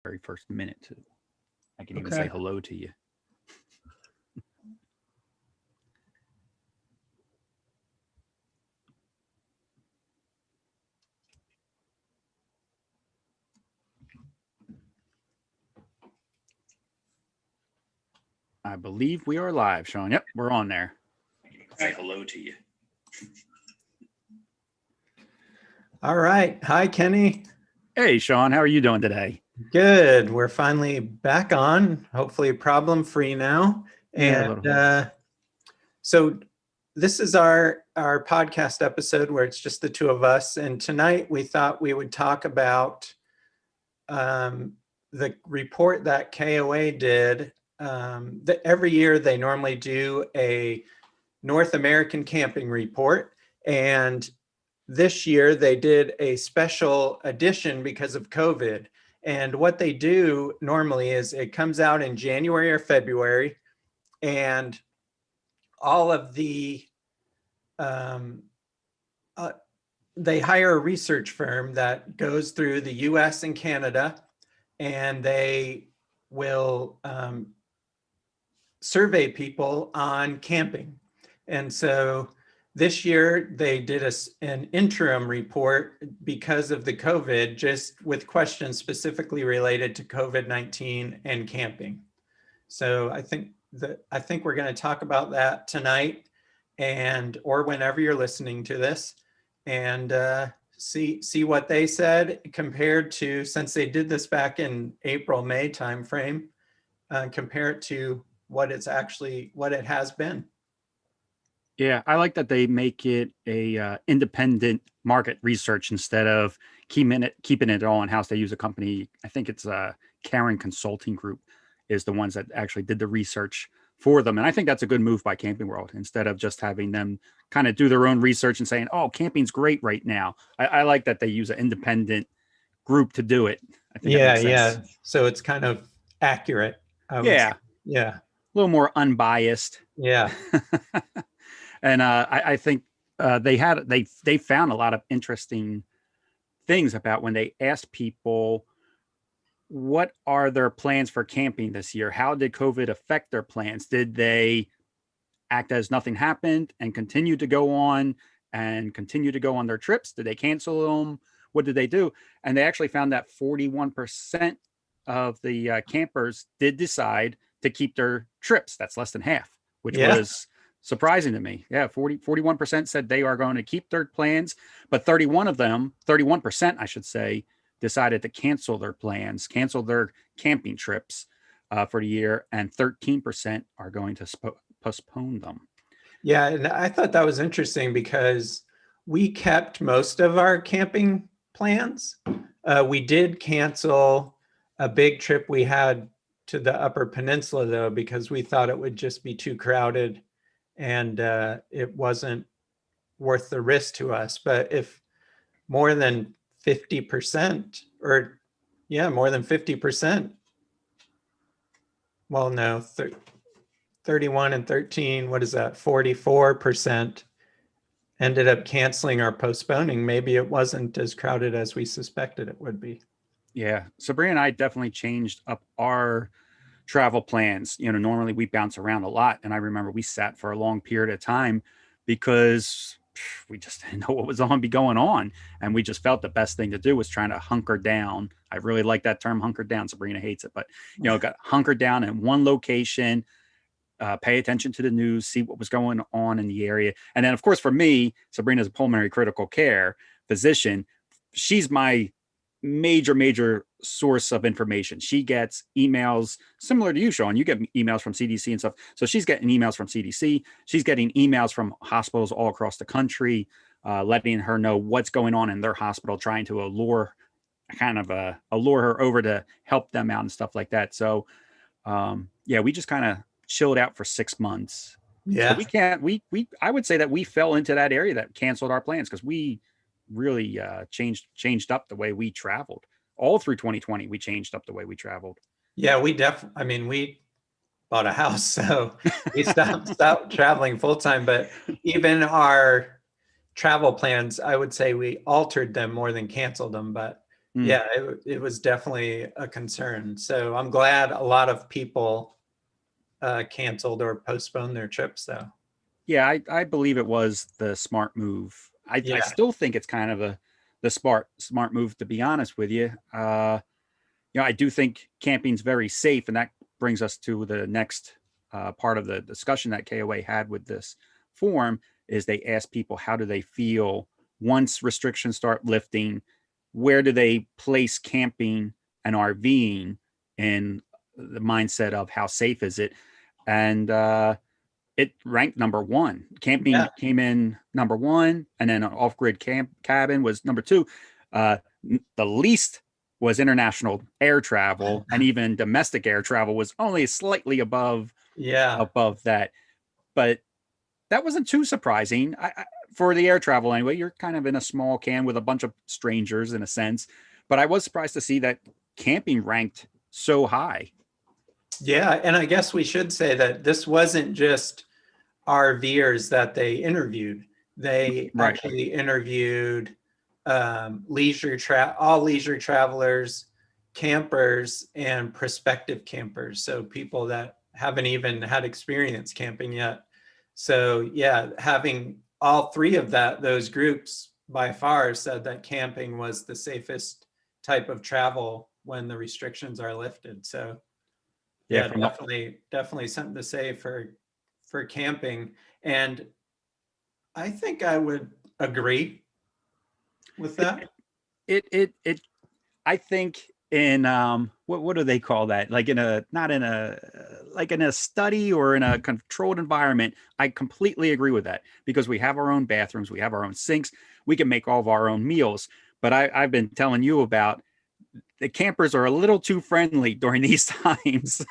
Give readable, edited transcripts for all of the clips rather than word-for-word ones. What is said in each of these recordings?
very first minute too. I can even Okay. say hello to you. I believe we are live, Sean. Yep, we're on there. Say hello to you. All right. Hi, Kenny. Hey, Sean, how are you doing today? Good. We're finally back on, hopefully problem-free now. Yeah, And so this is our podcast episode where it's just the two of us. And tonight we thought we would talk about the report that KOA did. That every year they normally do a North American camping report. And this year they did a special edition because of COVID. And what they do normally is it comes out in January or February, and all of the they hire a research firm that goes through the US and Canada, and they will survey people on camping. And so this year they did an interim report because of the COVID, just with questions specifically related to COVID-19 and camping. So I think we're going to talk about that tonight, or whenever you're listening to this, and see what they said compared to, since they did this back in April-May timeframe, compare it to what it has been. Yeah, I like that they make it a independent market research instead of keeping it all in house. They use a company. I think it's Karen Consulting Group is the ones that actually did the research for them, and I think that's a good move by Camping World instead of just having them kind of do their own research and saying, "Oh, camping's great right now." I like that they use an independent group to do it. I think that makes sense. Yeah. So it's kind of accurate. Yeah, yeah, a little more unbiased. Yeah. And I think they found a lot of interesting things about when they asked people what are their plans for camping this year. How did COVID affect their plans? Did they act as nothing happened and continue to go on their trips? Did they cancel them? What did they do? And they actually found that 41% of the campers did decide to keep their trips. That's less than half, which was surprising to me. Yeah, 41% said they are going to keep their plans, but 31% I should say, decided to cancel their plans, cancel their camping trips for the year, and 13% are going to postpone them. Yeah, and I thought that was interesting because we kept most of our camping plans. We did cancel a big trip we had to the Upper Peninsula, though, because we thought it would just be too crowded and it wasn't worth the risk to us. But if more than 50%, more than 50%, well, no, 31 and 13, what is that, 44% ended up canceling or postponing. Maybe it wasn't as crowded as we suspected it would be. Yeah, Sabrina and I definitely changed up our travel plans. Normally we bounce around a lot, and I remember we sat for a long period of time because we just didn't know what was going on, and we just felt the best thing to do was trying to hunker down. I really like that term, hunker down. Sabrina hates it, but got hunkered down in one location, pay attention to the news, see what was going on in the area. And then of course for me, Sabrina's a pulmonary critical care physician. She's my major source of information. She gets emails similar to you, Sean. You get emails from CDC and stuff. So she's getting emails from CDC. She's getting emails from hospitals all across the country, letting her know what's going on in their hospital, trying to allure her over to help them out and stuff like that. So we just kind of chilled out for 6 months. Yeah. So I would say that we fell into that area that canceled our plans because we really changed up the way we traveled. All through 2020, we changed up the way we traveled. Yeah, we bought a house, so we stopped traveling full time. But even our travel plans, I would say we altered them more than canceled them. But Mm. Yeah, it was definitely a concern. So I'm glad a lot of people canceled or postponed their trips, though. Yeah, I believe it was the smart move. I Yeah, still think it's kind of the smart move, to be honest with you. I do think camping's very safe, and that brings us to the next part of the discussion that KOA had with this forum. Is they asked people how do they feel once restrictions start lifting, where do they place camping and RVing in the mindset of how safe is it, and it ranked number one. yeah, Camping came in number one, and then an off-grid camp cabin was number two. Uh, the least was international air travel, and even domestic air travel was only slightly yeah, above that. But that wasn't too surprising for the air travel anyway. You're kind of in a small can with a bunch of strangers in a sense. But I was surprised to see that camping ranked so high. yeah. And I guess we should say that this wasn't just RVers that they interviewed. They Right. actually interviewed all leisure travelers, campers, and prospective campers. So people that haven't even had experience camping yet. So yeah, having all three of those groups by far said that camping was the safest type of travel when the restrictions are lifted. So Yeah, yeah, from definitely something to say for camping. And I think I would agree with that. it I think in what do they call that? Like in a not in a like in a study or in a controlled environment, I completely agree with that because we have our own bathrooms, we have our own sinks, we can make all of our own meals. But I've been telling you about the campers are a little too friendly during these times.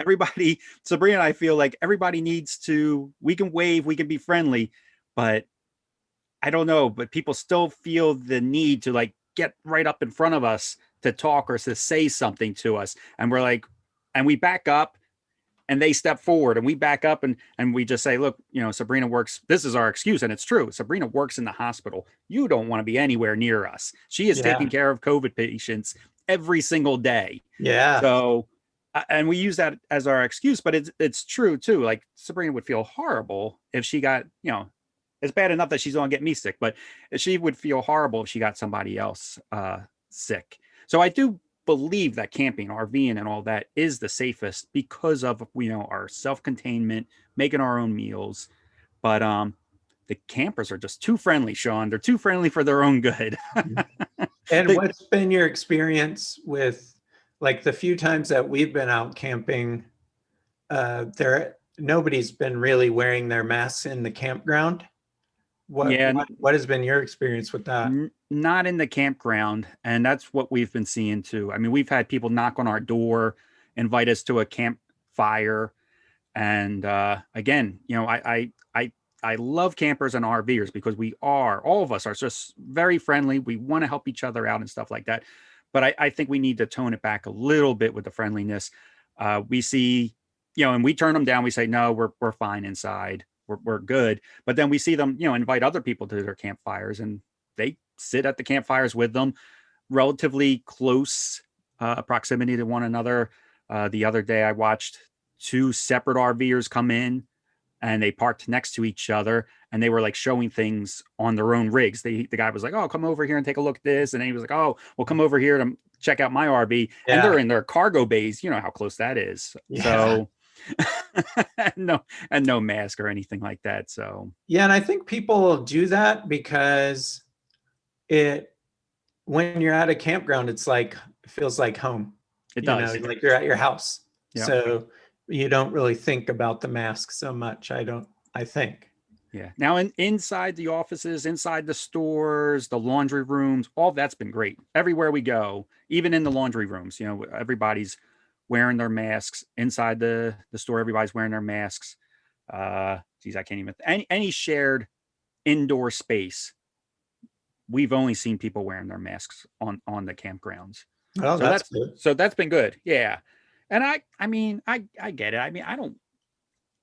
Everybody, Sabrina and I feel like everybody needs to, we can wave, we can be friendly, but I don't know, but people still feel the need to like get right up in front of us to talk or to say something to us. And we're like, and we back up and they step forward and we back up and we just say, look, Sabrina works. This is our excuse. And it's true. Sabrina works in the hospital. You don't want to be anywhere near us. She is taking Yeah. care of COVID patients every single day. Yeah. So, and we use that as our excuse, but it's true too. Like Sabrina would feel horrible if she got, it's bad enough that she's going to get me sick, but she would feel horrible if she got somebody else sick. So I do believe that camping, RVing, and all that is the safest because of our self-containment, making our own meals. But the campers are just too friendly, Sean. They're too friendly for their own good. And what's been your experience with like the few times that we've been out camping? Nobody's been really wearing their masks in the campground. What Yeah, what what has been your experience with that? not in the campground, and that's what we've been seeing too. I mean, we've had people knock on our door, invite us to a campfire, and again, I love campers and RVers because all of us are just very friendly. We want to help each other out and stuff like that. But I think we need to tone it back a little bit with the friendliness. We see, and we turn them down. We say, no, we're fine inside. We're good. But then we see them, invite other people to their campfires and they sit at the campfires with them, relatively close proximity to one another. The other day I watched two separate RVers come in and they parked next to each other and they were like showing things on their own rigs. The guy was like, oh, come over here and take a look at this. And then he was like, oh, well, come over here to check out my RV. And Yeah. they're in their cargo bays. You know how close that is. Yeah. So no mask or anything like that. So Yeah. And I think people do that because it when you're at a campground, it feels like home, it does. like you're at your house. Yeah. So you don't really think about the mask so much. I think. Yeah. Now, inside the offices, inside the stores, the laundry rooms, all that's been great. Everywhere we go, even in the laundry rooms, everybody's wearing their masks inside the store. Everybody's wearing their masks. Geez, I can't even any shared indoor space. We've only seen people wearing their masks on the campgrounds. Oh, So that's that's good. so that's been good. Yeah. And I mean, I get it. I mean,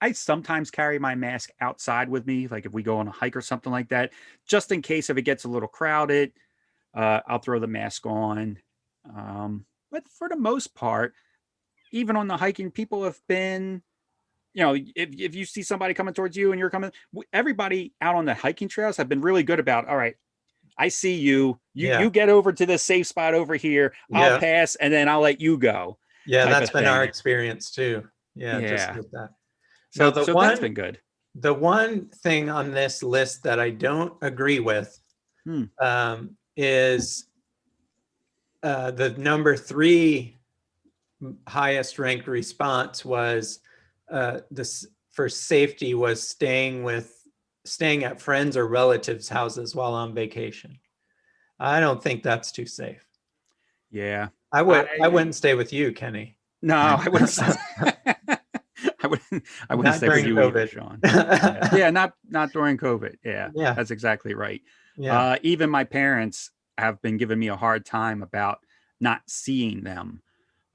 I sometimes carry my mask outside with me, like if we go on a hike or something like that, just in case if it gets a little crowded. I'll throw the mask on. But for the most part, even on the hiking, people have been, if you see somebody coming towards you and you're coming, everybody out on the hiking trails have been really good about, all right, I see you. You Yeah. get over to this safe spot over here. I'll Yeah. pass and then I'll let you go, Yeah. type That's of been our thing. experience too. Yeah. Just Yeah. with that. Now, So that's been good. the one thing on this list that I don't agree with Hmm. is the number 3 highest ranked response was this for safety was staying at friends or relatives' houses while on vacation. I don't think that's too safe. Yeah. I I wouldn't stay with you, Kenny. No, I wouldn't. I wouldn't Not stay with during you either, COVID. Sean. Yeah, yeah, not during COVID. Yeah, Yeah. that's exactly right. Yeah. Even my parents have been giving me a hard time about not seeing them.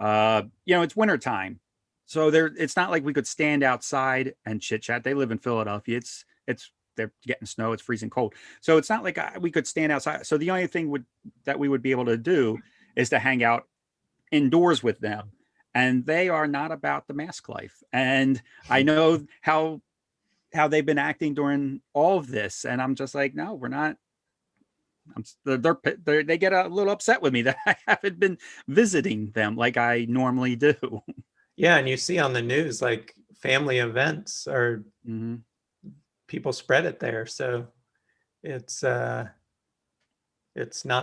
It's winter time, so it's not like we could stand outside and chit chat. They live in Philadelphia. It's they're getting snow. It's freezing cold, so it's not like we could stand outside. So the only thing that we would be able to do is to hang out indoors with them, and they are not about the mask life. And I know how they've been acting during all of this, and I'm just like, no, we're not. They get a little upset with me that I haven't been visiting them like I normally do. Yeah. And you see on the news, like family events or Mm-hmm. people spread it there. So it's not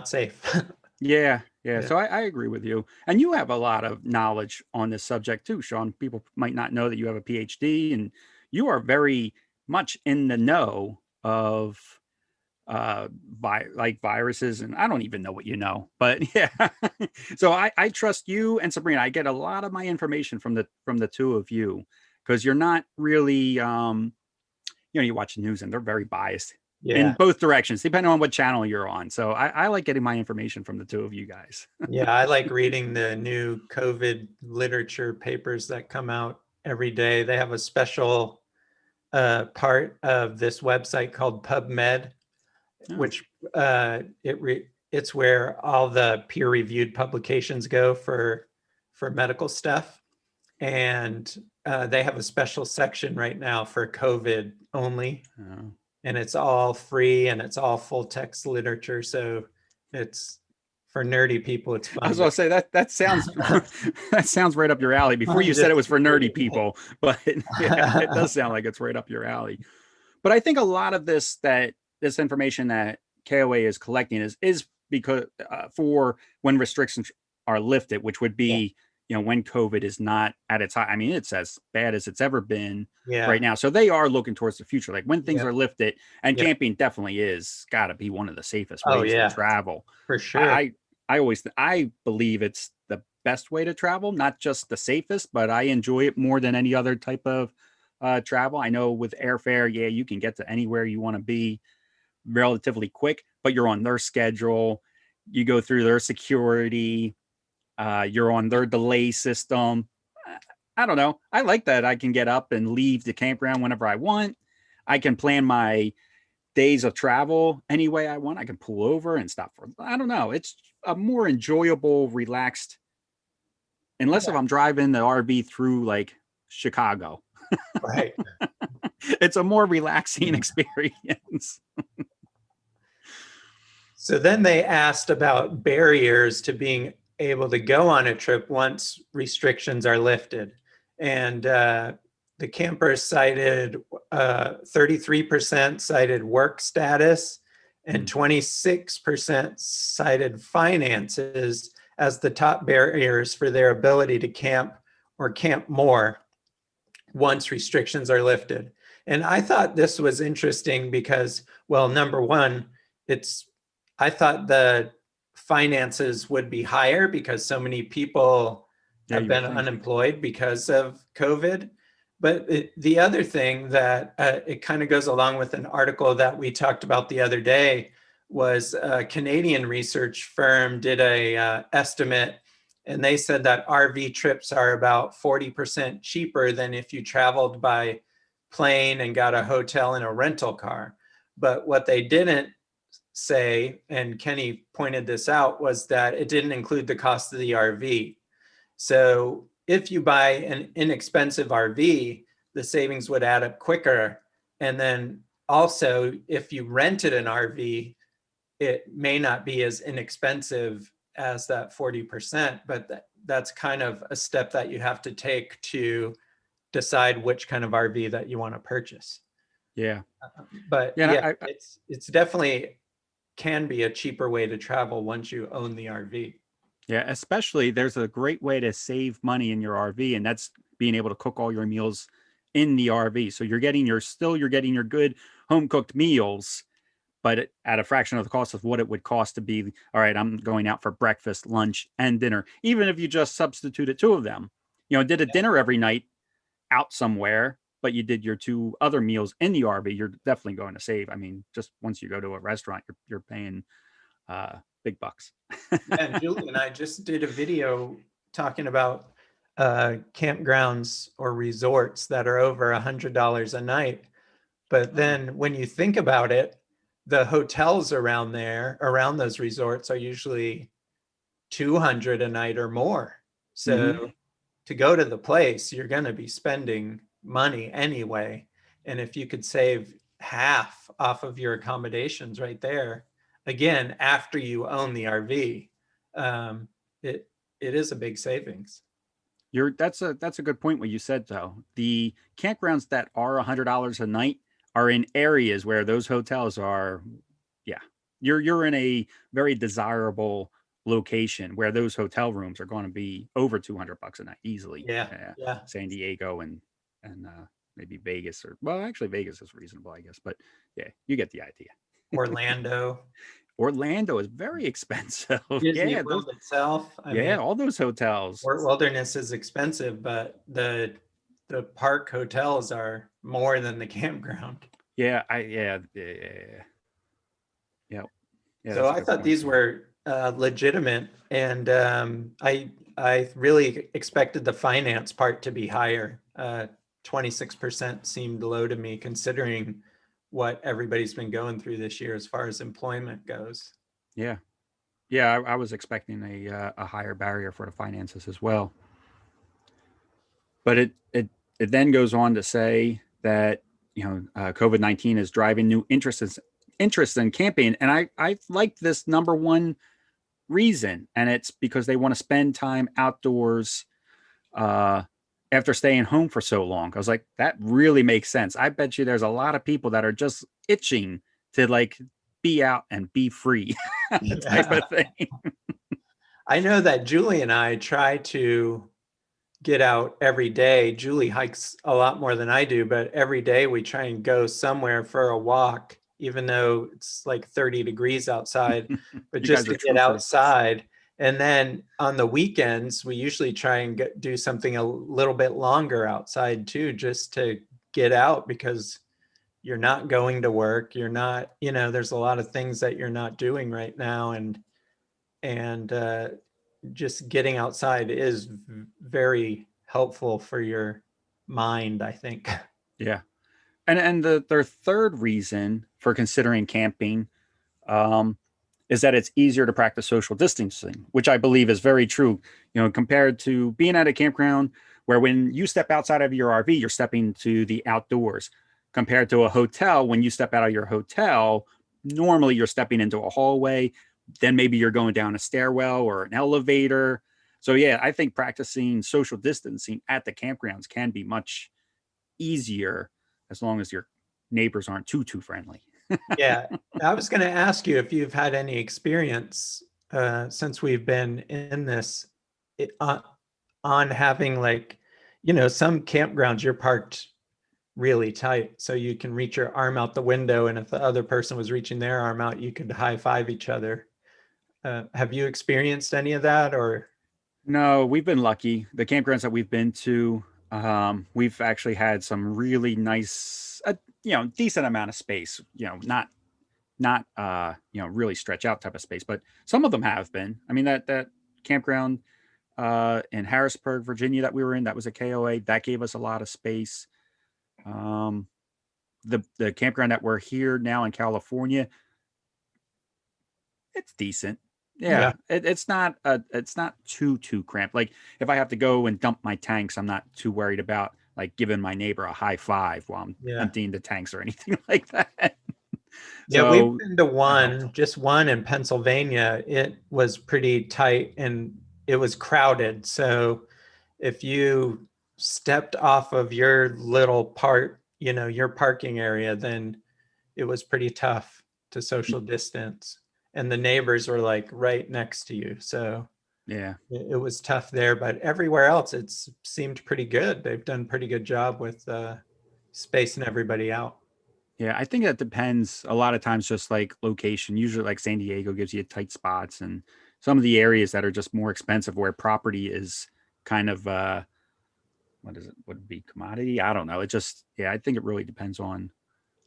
safe. Yeah, yeah. Yeah. So I agree with you. And you have a lot of knowledge on this subject too, Sean. People might not know that you have a PhD, and you are very much in the know of like viruses, and I don't even know what you know, but yeah. So I trust you and Sabrina. I get a lot of my information from the two of you, because you're not really you watch the news and they're very biased in Yeah. both directions, depending on what channel you're on. So I like getting my information from the two of you guys. Yeah. I like reading the new COVID literature papers that come out every day. They have a special part of this website called PubMed, Oh, which it's where all the peer-reviewed publications go for medical stuff. And they have a special section right now for COVID only, oh. and it's all free and it's all full text literature. So it's for nerdy people, it's I was fun. going to say that sounds that sounds right up your alley. Before you said it Just was for nerdy reading people, but yeah, it does sound like it's right up your alley. But I think a lot of this information that KOA is collecting is because for when restrictions are lifted, which would Yeah. be when COVID is not at its high. I mean, it's as bad as it's ever been Yeah. right now. So they are looking towards the future, like when things Yep. are lifted. And Yep. camping definitely is got to be one of the safest Oh ways to yeah, travel. for sure. I believe it's the best way to travel, not just the safest, but I enjoy it more than any other type of travel. I know with airfare, yeah, you can get to anywhere you want to be relatively quick, but you're on their schedule. You go through their security. You're on their delay system. I don't know. I like that I can get up and leave the campground whenever I want. I can plan my days of travel any way I want. I can pull over and stop for, I don't know. It's a more enjoyable, relaxed, unless if I'm driving the RV through like Chicago. Right. It's a more relaxing experience. So then they asked about barriers to being able to go on a trip once restrictions are lifted. And the campers cited 33% cited work status and 26% cited finances as the top barriers for their ability to camp or camp more once restrictions are lifted. And I thought this was interesting because, well, number one, I thought the finances would be higher because so many people Yeah, have you would been think. unemployed because of COVID. But the other thing that it kind of goes along with an article that we talked about the other day was a Canadian research firm did a estimate, and they said that RV trips are about 40% cheaper than if you traveled by plane and got a hotel and a rental car. But what they didn't say, and Kenny pointed this out, was that it didn't include the cost of the RV. So if you buy an inexpensive RV, the savings would add up quicker. And then also, if you rented an RV, it may not be as inexpensive as that 40%, but that's kind of a step that you have to take to decide which kind of RV that you want to purchase. Yeah. But Yeah. yeah, it's definitely can be a cheaper way to travel once you own the RV. Yeah, especially there's a great way to save money in your RV, and that's being able to cook all your meals in the RV. So you're getting your good home cooked meals, but at a fraction of the cost of what it would cost to be, all right, I'm going out for breakfast, lunch, and dinner. Even if you just substituted two of them, did a dinner every night out somewhere, but you did your two other meals in the RV, you're definitely going to save. I mean, just once you go to a restaurant, you're paying big bucks. And Julie and I just did a video talking about campgrounds or resorts that are over $100 a night. But then when you think about it, the hotels around there, around those resorts, are usually 200 a night or more. So Mm-hmm. to go to the place, you're going to be spending money anyway. And if you could save half off of your accommodations right there, again, after you own the RV, um, it it is a big savings. That's a good point what you said though. The campgrounds that are $100 a night are in areas where those hotels are, yeah. You're in a very desirable location where those hotel rooms are going to be over $200 a night easily. Yeah, yeah. San Diego and maybe Vegas, or well, actually Vegas is reasonable, I guess, but yeah, you get the idea. Orlando, Orlando is very expensive. Disney Yeah, World itself. I mean, all those hotels. Fort Wilderness is expensive, but the park hotels are more than the campground. Yeah, yeah. Yeah, yeah, So that's a I good thought point. these were legitimate, and I really expected the finance part to be higher. 26% seemed low to me, considering what everybody's been going through this year as far as employment goes. Yeah, yeah, I was expecting a higher barrier for the finances as well, but it then goes on to say that COVID-19 is driving new interest in camping, and I like this number one reason, and it's because they want to spend time outdoors uh, after staying home for so long. I was like, that really makes sense. I bet you there's a lot of people that are just itching to like be out and be free type Yeah. of thing. I know that Julie and I try to get out every day. Julie hikes a lot more than I do, but every day we try and go somewhere for a walk, even though it's like 30 degrees outside, but You just guys are to get troopers. outside. And then on the weekends, we usually try and do something a little bit longer outside too, just to get out, because you're not going to work. You're not, there's a lot of things that you're not doing right now. And just getting outside is very helpful for your mind, I think. Yeah. And their third reason for considering camping um, is that it's easier to practice social distancing, which I believe is very true. Compared to being at a campground where when you step outside of your RV, you're stepping to the outdoors. Compared to a hotel, when you step out of your hotel, normally you're stepping into a hallway, then maybe you're going down a stairwell or an elevator. So yeah, I think practicing social distancing at the campgrounds can be much easier as long as your neighbors aren't too friendly. Yeah, I was going to ask you if you've had any experience since we've been in this on having, like, some campgrounds you're parked really tight, so you can reach your arm out the window, and if the other person was reaching their arm out, you could high five each other. Have you experienced any of that, or? No, we've been lucky. The campgrounds that we've been to, we've actually had some really nice, decent amount of space. Not really stretch out type of space, but some of them have been. I mean that campground in Harrisburg, Virginia that we were in, that was a KOA, that gave us a lot of space. Um, the campground that we're here now in California, It's decent. Yeah. Yeah, it's not too cramped. Like if I have to go and dump my tanks, I'm not too worried about like giving my neighbor a high five while I'm Yeah. emptying the tanks or anything like that. Yeah, we've So been to that helped. just one in Pennsylvania. It was pretty tight and it was crowded. So if you stepped off of your little part, your parking area, then it was pretty tough to social distance. And the neighbors were like right next to you. So Yeah. it was tough there, but everywhere else, it's seemed pretty good. They've done a pretty good job with spacing everybody out. Yeah, I think that depends a lot of times just like location. Usually like San Diego gives you tight spots and some of the areas that are just more expensive where property is kind of what is it would it be commodity? I don't know. It just yeah, I think it really depends on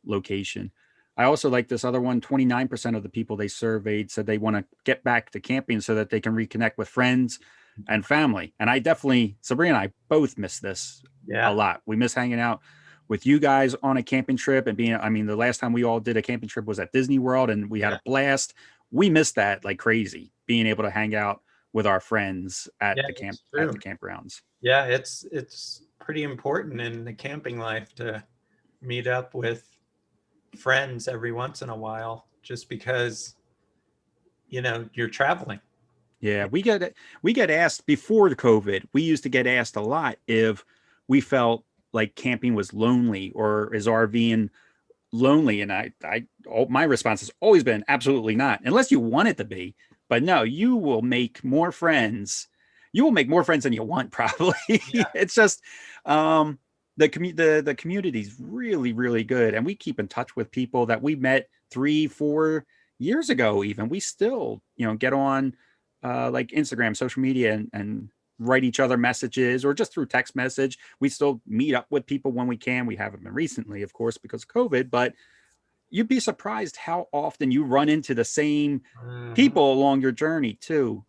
location. I also like this other one. 29% of the people they surveyed said they want to get back to camping so that they can reconnect with friends and family. And I definitely, Sabrina and I both miss this a Yeah. lot. We miss hanging out with you guys on a camping trip and being, I mean, the last time we all did a camping trip was at Disney World and we had Yeah. a blast. We miss that like crazy, being able to hang out with our friends Yeah, it's at the true. campgrounds. Yeah, it's pretty important in the camping life to meet up with friends every once in a while, just because you're traveling. Yeah, we get asked before the COVID. We used to get asked a lot if we felt like camping was lonely or is RVing lonely, and my response has always been absolutely not, unless you want it to be. But no, you will make more friends. You will make more friends than you want, probably. Yeah. It's just the community is really good, and we keep in touch with people that we met 3 4 years ago. Even we still get on like Instagram, social media, and write each other messages or just through text message. We still meet up with people when we can. We haven't been recently, of course, because of COVID, but you'd be surprised how often you run into the same Mhm. people along your journey too.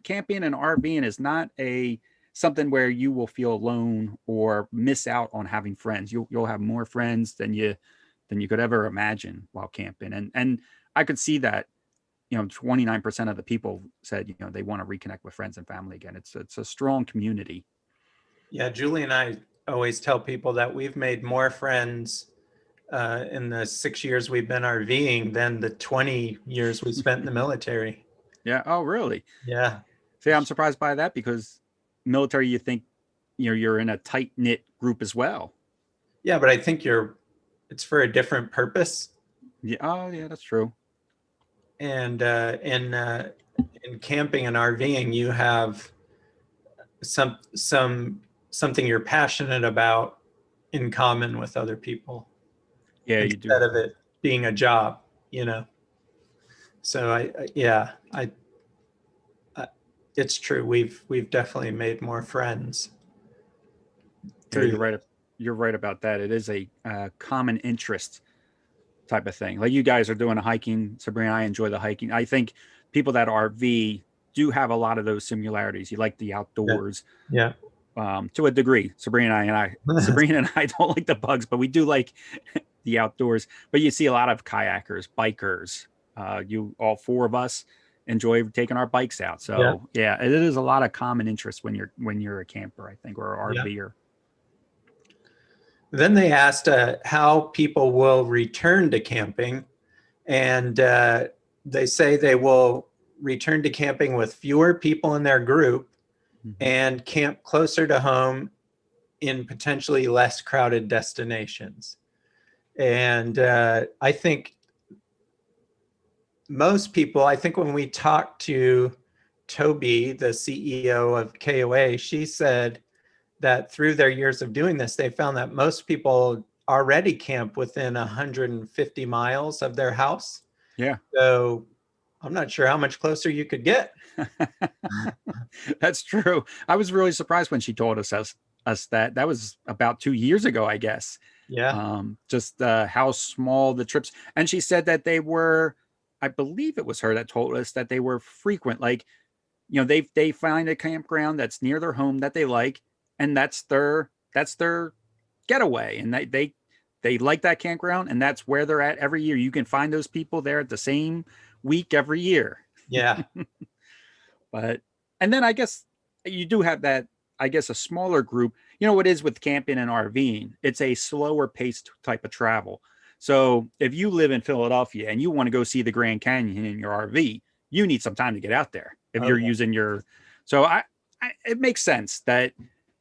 Camping and RVing is not a something where you will feel alone or miss out on having friends. You'll have more friends than you could ever imagine while camping. And I could see that 29% of the people said they want to reconnect with friends and family again. It's a strong community. Yeah, Julie and I always tell people that we've made more friends in the 6 years we've been RVing than the 20 years we spent in the military. Yeah. Oh, really? Yeah. See, I'm surprised by that because military, you think you're in a tight knit group as well. Yeah, but I think it's for a different purpose. Yeah. Oh, yeah, that's true. And in camping and RVing, you have something you're passionate about in common with other people Yeah, you do instead have of that. it being a job, you know. So yeah, I it's true. We've definitely made more friends Yeah, through. You're right about that. It is a common interest type of thing. Like you guys are doing a hiking, Sabrina. I enjoy the hiking. I think people that RV do have a lot of those similarities. You like the Yeah, outdoors yeah, to a degree. Sabrina and I don't like the bugs, but we do like the outdoors. But you see a lot of kayakers, bikers. You all four of us enjoy taking our bikes out. yeah, So yeah, it is a lot of common interest when you're a camper, I think, or an yeah. RVer. Then they asked how people will return to camping, and they say they will return to camping with fewer people in their group Mm-hmm. and camp closer to home in potentially less crowded destinations. And I think most people, I think when we talked to Toby, the CEO of KOA, she said that through their years of doing this, they found that most people already camp within 150 miles of their house. Yeah. So I'm not sure how much closer you could get. That's true. I was really surprised when she told us that. That was about 2 years ago, I guess. Yeah. Just how small the trips. And she said that they were, I believe it was her that told us that they were frequent. Like, they find a campground that's near their home that they like, and that's their getaway. And they like that campground, and that's where they're at every year. You can find those people there at the same week every year. Yeah. But, and then I guess you do have that, I guess, a smaller group. You know what it is with camping and RVing? It's a slower paced type of travel. So if you live in Philadelphia and you want to go see the Grand Canyon in your RV, you need some time to get out there. If Oh, you're yeah. using your, so it makes sense that,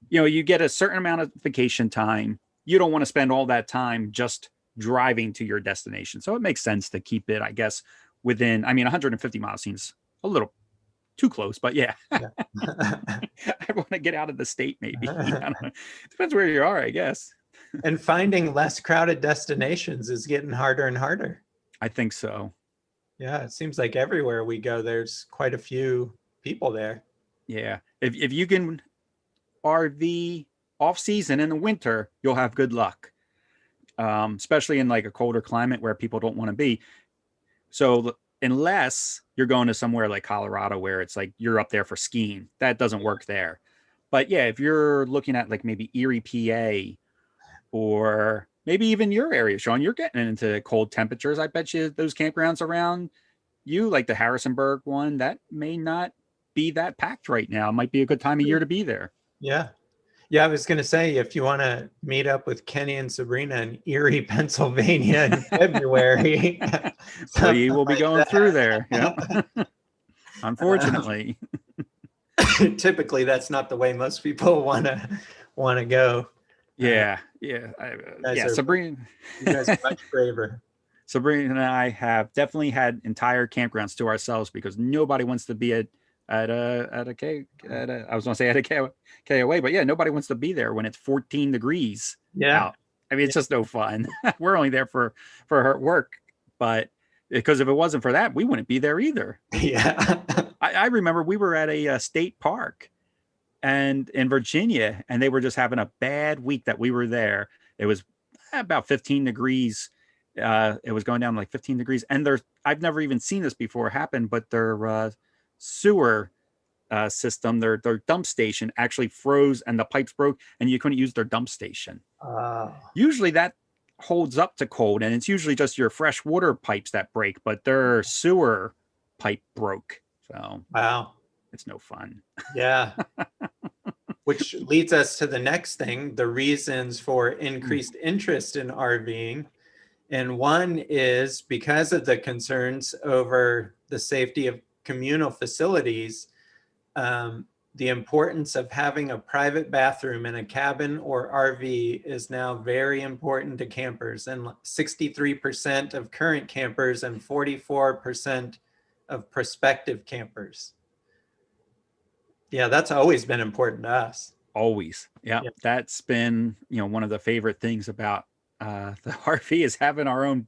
you get a certain amount of vacation time. You don't want to spend all that time just driving to your destination. So it makes sense to keep it, I guess, within, I mean, 150 miles seems a little too close, but yeah, Yeah. I want to get out of the state. Maybe I don't know. Depends where you are, I guess. And finding less crowded destinations is getting harder and harder. I think so. Yeah, it seems like everywhere we go, there's quite a few people there. Yeah, if you can RV off season in the winter, you'll have good luck. Especially in like a colder climate where people don't want to be. So unless you're going to somewhere like Colorado where it's like you're up there for skiing, that doesn't work there. But yeah, if you're looking at like maybe Erie, PA, or maybe even your area, Sean, you're getting into cold temperatures. I bet you those campgrounds around you, like the Harrisonburg one, that may not be that packed right now. It might be a good time of year to be there. Yeah. Yeah, I was going to say, if you want to meet up with Kenny and Sabrina in Erie, Pennsylvania in February, We will be like going through there. Yeah. Unfortunately. Typically, that's not the way most people want to go. Yeah. Guys Sabrina. You guys are much braver. Sabrina and I have definitely had entire campgrounds to ourselves because nobody wants to be I was going to say at a KOA, but yeah, nobody wants to be there when it's 14 degrees Yeah. out. I mean, it's just no fun. We're only there for her work, but because if it wasn't for that, we wouldn't be there either. Yeah. I remember we were at a state park and in Virginia, and they were just having a bad week that we were there. It was about 15 degrees. It was going down like 15 degrees, and I've never even seen this before happen, but their sewer system, their dump station actually froze and the pipes broke, and you couldn't use their dump station. Usually that holds up to cold, and it's usually just your fresh water pipes that break, but their sewer pipe broke. So Wow. it's no fun. Yeah. Which leads us to the next thing, the reasons for increased interest in RVing. And one is because of the concerns over the safety of communal facilities, the importance of having a private bathroom in a cabin or RV is now very important to campers. And 63% of current campers and 44% of prospective campers. Yeah, that's always been important to us. Always. Yeah. That's been, one of the favorite things about the RV is having our own,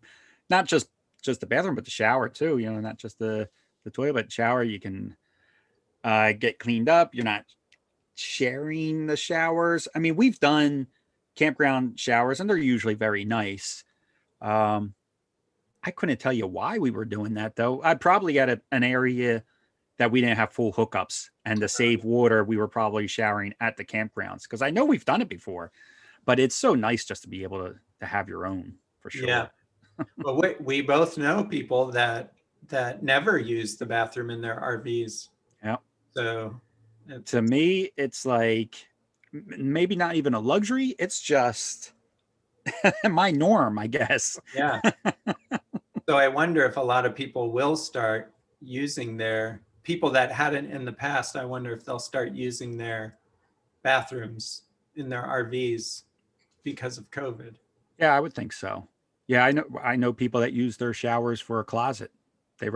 not just the bathroom, but the shower too, not just the toilet, but shower. You can get cleaned up. You're not sharing the showers. I mean, we've done campground showers and they're usually very nice. I couldn't tell you why we were doing that though. I'd probably at an area that we didn't have full hookups, and to save water, we were probably showering at the campgrounds, because I know we've done it before, but it's so nice just to be able to have your own, for sure. Yeah. Well, we both know people that never use the bathroom in their RVs. Yeah. So to me, it's like maybe not even a luxury. It's just my norm, I guess. Yeah. So I wonder if a lot of people will start using people that hadn't in the past, I wonder if they'll start using their bathrooms in their RVs because of COVID. Yeah, I would think so. Yeah, I know people that use their showers for a closet. They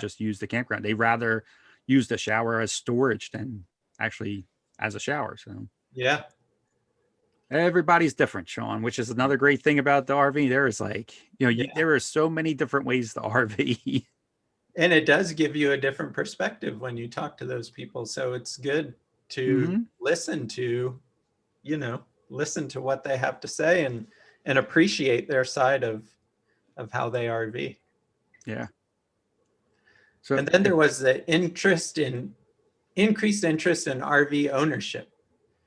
just use the campground. They rather use the shower as storage than actually as a shower. So yeah, everybody's different, Sean, which is another great thing about the RV. There is like, there are so many different ways to RV. And it does give you a different perspective when you talk to those people. So it's good to listen to what they have to say and appreciate their side of how they RV. Yeah. So, and then there was the increased interest in RV ownership.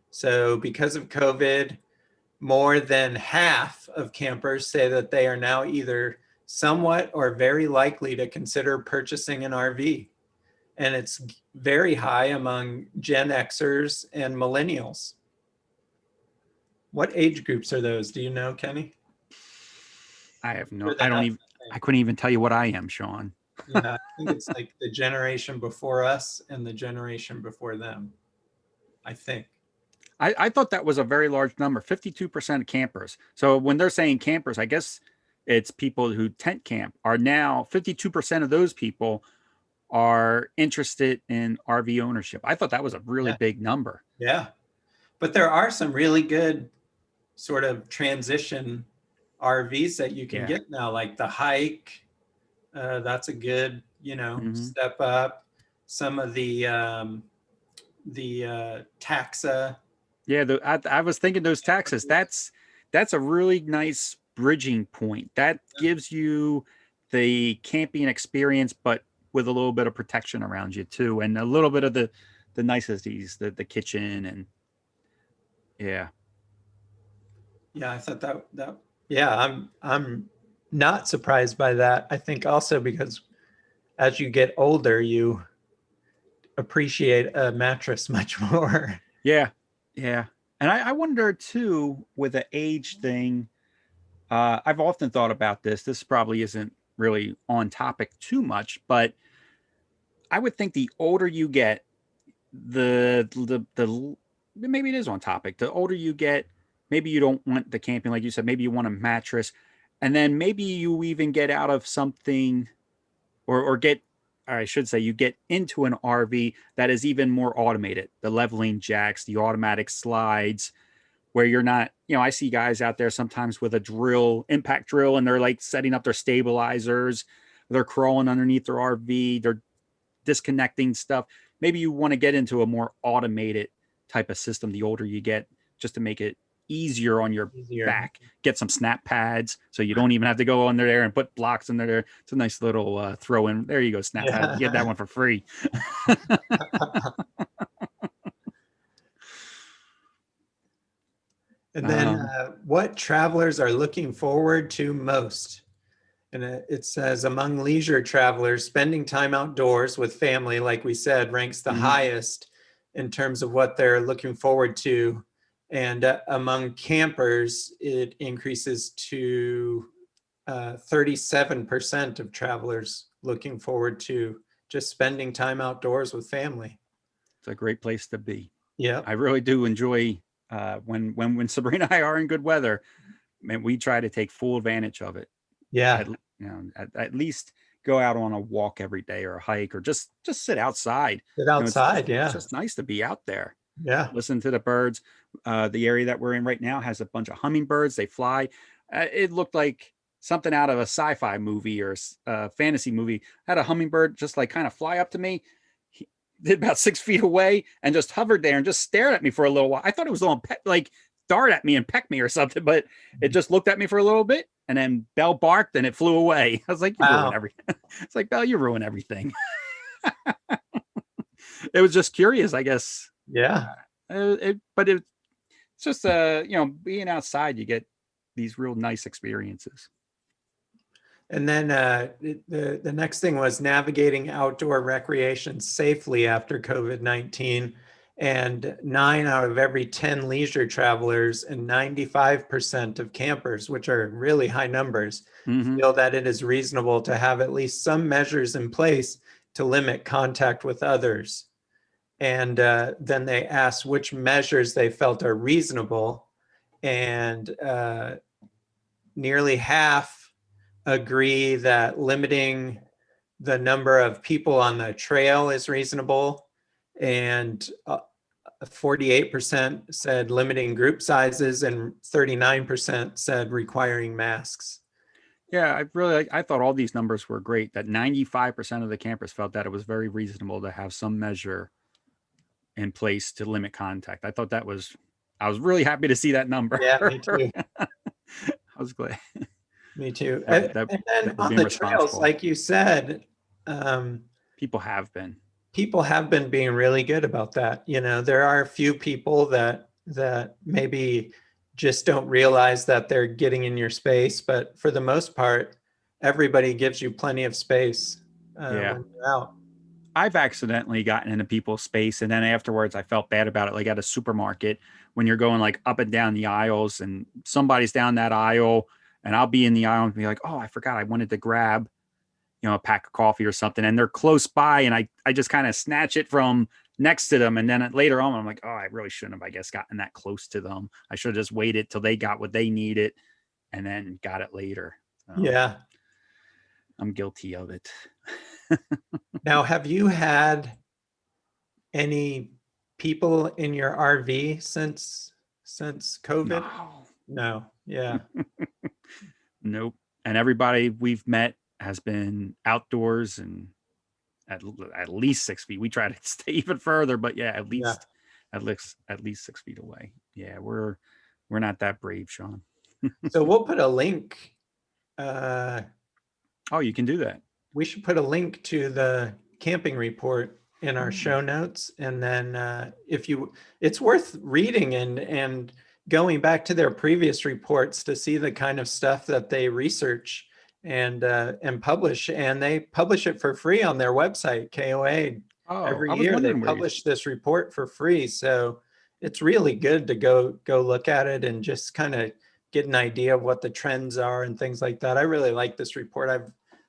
So because of COVID, more than half of campers say that they are now either somewhat or very likely to consider purchasing an RV. And it's very high among Gen Xers and millennials. What age groups are those? Do you know, Kenny? I have no, For I the don't F, even, I couldn't even tell you what I am, Sean. yeah, I think it's like the generation before us and the generation before them, I think. I thought that was a very large number, 52% of campers. So when they're saying campers, I guess it's people who tent camp are now 52% of those people are interested in RV ownership. I thought that was a really Yeah. big number. Yeah. But there are some really good sort of transition RVs that you can Yeah. get now, like the Hike. That's a good, Hmm. step up. Some of the Taxa. Yeah. I was thinking those taxes. That's a really nice bridging point. That gives you the camping experience, but with a little bit of protection around you too, and a little bit of the niceties, the kitchen, and yeah. Yeah, I thought that yeah, I'm not surprised by that. I think also because as you get older, you appreciate a mattress much more. Yeah, yeah. And I wonder too with the age thing. I've often thought about this. This probably isn't really on topic too much, but I would think the older you get, the maybe it is on topic. The older you get, maybe you don't want the camping, like you said. Maybe you want a mattress, and then maybe you even get out of something, or get, or I should say, you get into an RV that is even more automated. The leveling jacks, the automatic slides, where you're not, I see guys out there sometimes with a drill, impact drill, and they're like setting up their stabilizers. They're crawling underneath their RV. They're disconnecting stuff. Maybe you want to get into a more automated type of system the older you get, just to make it easier on your Easier. back. Get some snap pads so you don't even have to go under there and put blocks in there. It's a nice little throw in. There you go, snap pad. You get that Yeah. one for free. And then um, what travelers are looking forward to most? And it says among leisure travelers, spending time outdoors with family, like we said, ranks the mhm. highest in terms of what they're looking forward to. And among campers, it increases to 37% of travelers looking forward to just spending time outdoors with family. It's a great place to be. Yeah. I really do enjoy when Sabrina and I are in good weather. Man, we try to take full advantage of it. Yeah. At least go out on a walk every day, or a hike, or just sit outside. Sit It's outside. it's Yeah. just nice to be out there. Yeah. Listen to the birds. The area that we're in right now has a bunch of hummingbirds. They fly. It looked like something out of a sci-fi movie or a fantasy movie. I had a hummingbird just like kind of fly up to me. He did about 6 feet away and just hovered there and just stared at me for a little while. I thought it was going to like dart at me and peck me or something, but it just looked at me for a little bit and then Bell barked and it flew away. I was like, you ruin Wow. everything. It's like, Bell, you ruin everything. It was just curious, I guess. Yeah. But it's just being outside, you get these real nice experiences. And then the next thing was navigating outdoor recreation safely after COVID-19. And 9 out of every 10 leisure travelers and 95% of campers, which are really high numbers, Mm-hmm. feel that it is reasonable to have at least some measures in place to limit contact with others. And then they asked which measures they felt are reasonable. And nearly half agree that limiting the number of people on the trail is reasonable. And 48% said limiting group sizes, and 39% said requiring masks. Yeah, I thought all these numbers were great. That 95% of the campers felt that it was very reasonable to have some measure in place to limit contact. I was really happy to see that number. Yeah, me too. I was glad Me too. that, that And then that we're on being the trails, responsible. like you said, um, People have been. people have been being really good about that. There are a few people that maybe just don't realize that they're getting in your space, but for the most part, everybody gives you plenty of space Yeah. when you're out. I've accidentally gotten into people's space, and then afterwards I felt bad about it. Like at a supermarket, when you're going like up and down the aisles, and somebody's down that aisle, and I'll be in the aisle and be like, "Oh, I forgot I wanted to grab, a pack of coffee or something," and they're close by, and I just kind of snatch it from next to them, and then later on I'm like, "Oh, I really shouldn't have, I guess, gotten that close to them. I should have just waited till they got what they needed, and then got it later." So Yeah. I'm guilty of it. Now, have you had any people in your RV since COVID? No. No. Yeah. Nope. And everybody we've met has been outdoors and at least 6 feet. We try to stay even further, but yeah, Yeah. at least 6 feet away. Yeah, we're not that brave, Sean. So we'll put a link. Uh, Oh, you can do that. we should put a link to the camping report in our Oh, show notes, and then it's worth reading and going back to their previous reports to see the kind of stuff that they research and publish, and they publish it for free on their website, KOA. oh, Every I was year they wondering where you. publish this report for free, so it's really good to go look at it and just kind of get an idea of what the trends are and things like that. I really like this report.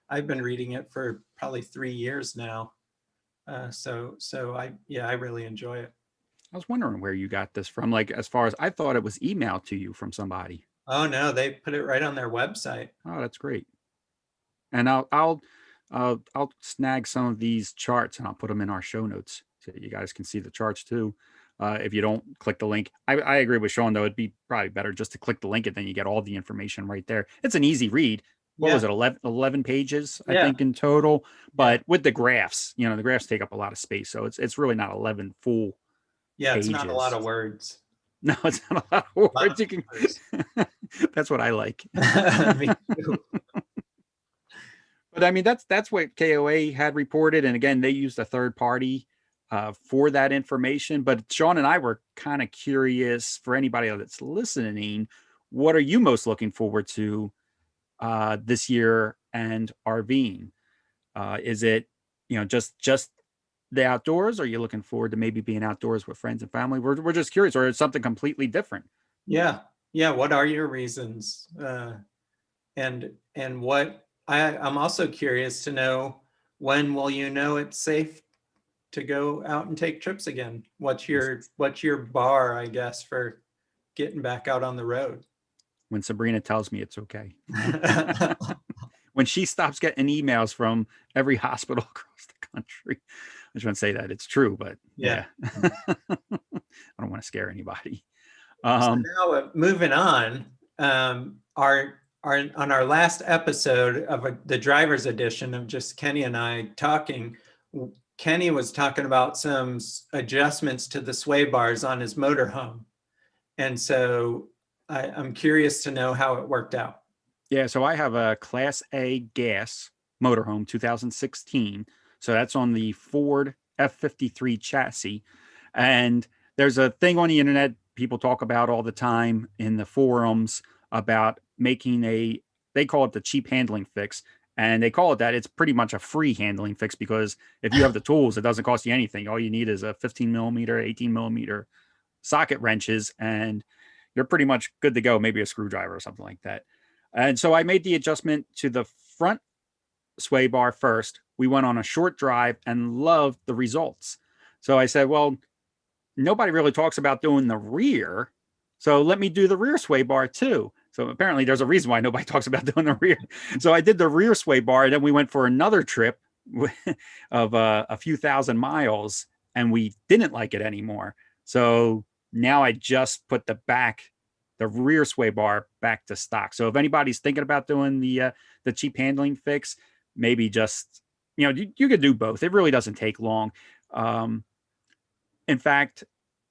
I've been reading it for probably 3 years now. I really enjoy it. I was wondering where you got this from. Like, as far as I thought it was emailed to you from somebody. Oh no, they put it right on their website. Oh, that's great. And I'll snag some of these charts and I'll put them in our show notes so you guys can see the charts too. If you don't click the link, I agree with Sean though. It'd be probably better just to click the link and then you get all the information right there. It's an easy read. What was Yeah, it? 11 pages, I yeah, think in total, yeah, but with the graphs, the graphs take up a lot of space. So it's really not 11 full yeah. It's not a lot pages. of words. No, it's not a lot of A lot of words. You can, numbers. that's what I like. Me too. But I mean, that's what KOA had reported, and again, they used a third party for that information. But Sean and I were kind of curious for anybody that's listening, what are you most looking forward to this year and RVing? Is it just the outdoors? Or are you looking forward to maybe being outdoors with friends and family? We're just curious, or it's something completely different. Yeah, yeah. What are your reasons? And what I'm also curious to know, when will you know it's safe to go out and take trips again? When, What's your bar, I guess, for getting back out on the road? when Sabrina tells me it's okay. When she stops getting emails from every hospital across the country. I just want to say that it's true, but Yeah. yeah, I don't want to scare anybody. So Um, now moving on, on our last episode of the driver's edition of just Kenny and I talking, Kenny was talking about some adjustments to the sway bars on his motorhome. And so I'm curious to know how it worked out. yeah, so I have a Class A gas motorhome 2016. So that's on the Ford F53 chassis. And there's a thing on the internet people talk about all the time in the forums about making they call it the cheap handling fix. And they call it that. It's pretty much a free handling fix because if you have the tools, it doesn't cost you anything. All you need is a 15 millimeter, 18 millimeter socket wrenches, and you're pretty much good to go. Maybe a screwdriver or something like that. And so I made the adjustment to the front sway bar first. We went on a short drive and loved the results. So I said, well, nobody really talks about doing the rear. So let me do the rear sway bar too. So apparently there's a reason why nobody talks about doing the rear. So I did the rear sway bar. And then we went for another trip of a few thousand miles and we didn't like it anymore. So now I just put the rear sway bar back to stock. So if anybody's thinking about doing the cheap handling fix, maybe just you could do both. It really doesn't take long. In fact,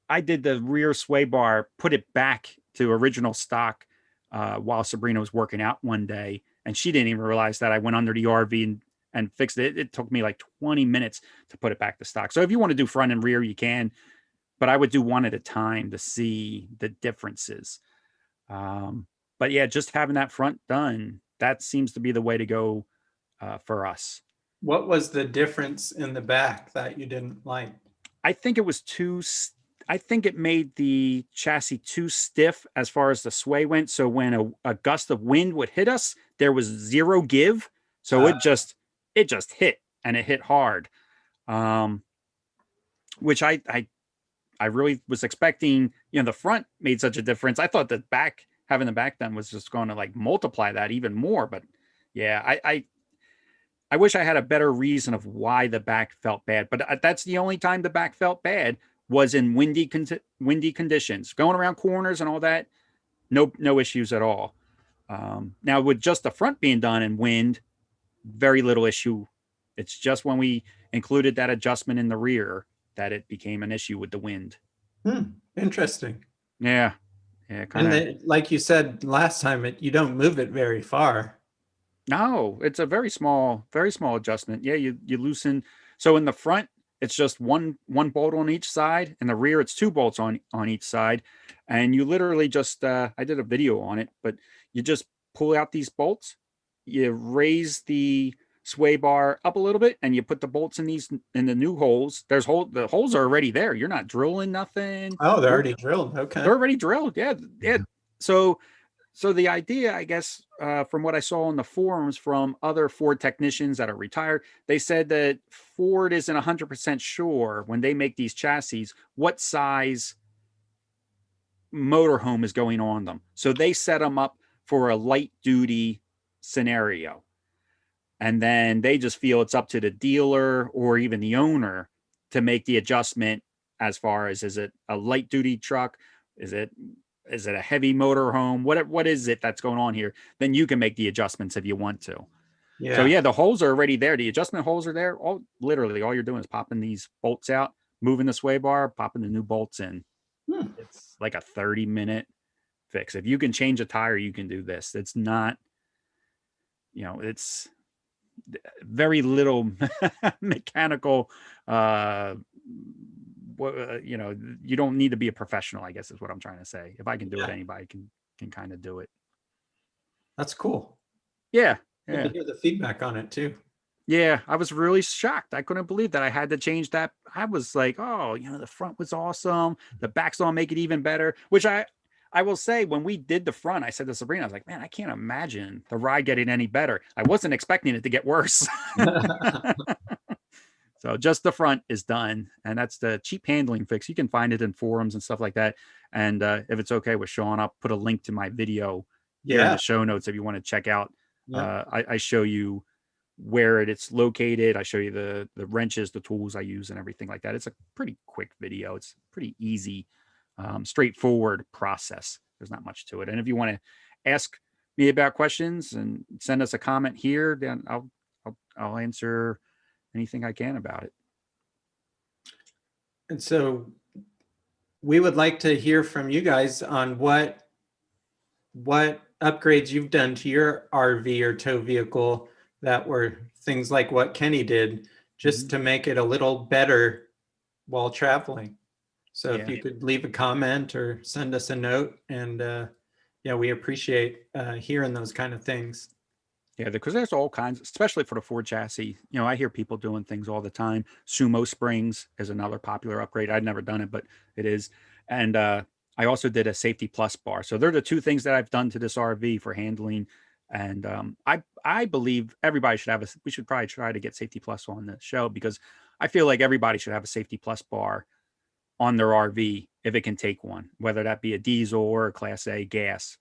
I did the rear sway bar, put it back to original stock while Sabrina was working out one day, and she didn't even realize that I went under the RV and fixed it. It took me like 20 minutes to put it back to stock. So if you want to do front and rear, you can, but I would do one at a time to see the differences. But yeah, just having that front done that seems to be the way to go for us. What was the difference in the back that you didn't like? I think it was I think it made the chassis too stiff as far as the sway went. So when a gust of wind would hit us, there was zero give. So it just hit, and it hit hard. Um, which I really was expecting, the front made such a difference. I thought that having the back done was just going to like multiply that even more. But yeah, I wish I had a better reason of why the back felt bad. But that's the only time the back felt bad was in windy conditions, going around corners and all that. No issues at all. Now with just the front being done in wind, very little issue. It's just when we included that adjustment in the rear that it became an issue with the wind. Interesting. Yeah. Kind of. Like you said last time, you don't move it very far. No, it's a very small adjustment. Yeah, you loosen. So in the front, it's just one bolt on each side. In the rear, it's two bolts on each side. And you literally just I did a video on it, but you just pull out these bolts, you raise the sway bar up a little bit, and you put the bolts in the new holes. The holes are already there. You're not drilling nothing. Oh, they're already drilled. Okay. They're already drilled. Yeah. Yeah. So the idea, I guess, from what I saw in the forums from other Ford technicians that are retired, they said that Ford isn't 100% sure when they make these chassis what size motorhome is going on them. So they set them up for a light duty scenario. And then they just feel it's up to the dealer or even the owner to make the adjustment as far as, is it a light duty truck? Is it a heavy motor home? What is it that's going on here? Then you can make the adjustments if you want to. Yeah. So yeah, the holes are already there. The adjustment holes are there. Literally all you're doing is popping these bolts out, moving the sway bar, popping the new bolts in. It's like a 30-minute fix. If you can change a tire, you can do this. It's not, it's very little mechanical, you don't need to be a professional, I guess is what I'm trying to say. If I can do it, anybody can kind of do it. That's cool. Yeah. Good to hear the feedback on it too. Yeah, I was really shocked. I couldn't believe that I had to change that. I was like, oh, the front was awesome. The back's gonna make it even better, which I will say, when we did the front, I said to Sabrina, I was like, man, I can't imagine the ride getting any better. I wasn't expecting it to get worse. So just the front is done, and that's the cheap handling fix. You can find it in forums and stuff like that. And if it's okay with Sean, I'll put a link to my video here in the show notes if you want to check out. I show you where it's located. I show you the wrenches, the tools I use, and everything like that. It's a pretty quick video. It's pretty easy, straightforward process. There's not much to it. And if you want to ask me about questions and send us a comment here, then I'll answer anything I can about it. And so we would like to hear from you guys on what upgrades you've done to your RV or tow vehicle that were things like what Kenny did, just to make it a little better while traveling. So if you could leave a comment or send us a note, and we appreciate hearing those kind of things. Yeah, because there's all kinds, especially for the Ford chassis. I hear people doing things all the time. Sumo springs is another popular upgrade. I'd never done it, but it is. And I also did a safety plus bar. So they're the two things that I've done to this RV for handling. And I believe everybody should we should probably try to get safety plus on the show, because I feel like everybody should have a safety plus bar on their RV if it can take one, whether that be a diesel or a Class A gas.